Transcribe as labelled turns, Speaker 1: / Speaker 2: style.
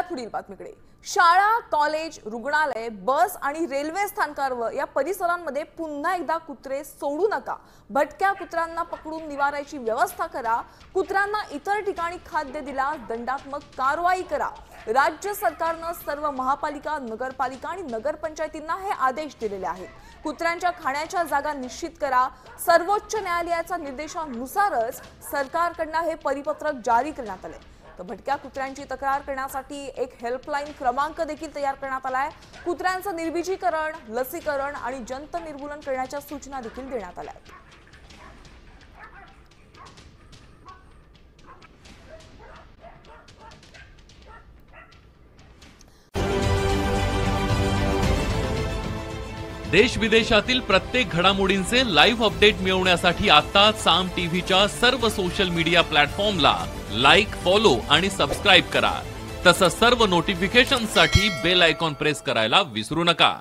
Speaker 1: पुढील बातमीकडे। शाळा, कॉलेज, रुग्णालय, बस आणि रेल्वे स्थानकावर या परिसरांमध्ये पुन्हा एकदा कुत्रे सोडू नका। भटक्या कुत्र्यांना पकडून निवारायची व्यवस्था करा। कुत्र्यांना इतर ठिकाणी खाद्य दिला दंडात्मक कारवाई करा। राज्य सरकारने सर्व महापालिका, नगरपालिका आणि नगरपंचायतींना हे आदेश दिलेले आहेत। कुत्र्यांच्या खाण्याच्या जागा निश्चित करा। सर्वोच्च न्यायालयाच्या निर्देशानुसारच सरकारकडून हे परिपत्रक जारी करण्यात आले। तर भटक्या कुत्र्यांची तक्रार करण्यासाठी एक हेल्पलाईन क्रमांक देखील तयार करण्यात आलाय। कुत्र्यांचं निर्बीजीकरण, लसीकरण आणि जंत निर्मूलन करण्याच्या सूचना देखील देण्यात आल्या आहेत।
Speaker 2: देश विदेशातील प्रत्येक घडामोडींचे लाईव्ह अपडेट मिळवण्यासाठी आता साम टीव्हीच्या सर्व सोशल मीडिया प्लॅटफॉर्मला लाईक, फॉलो आणि सबस्क्राइब करा। तसंच सर्व नोटिफिकेशनसाठी बेल आयकॉन प्रेस करायला विसरू नका।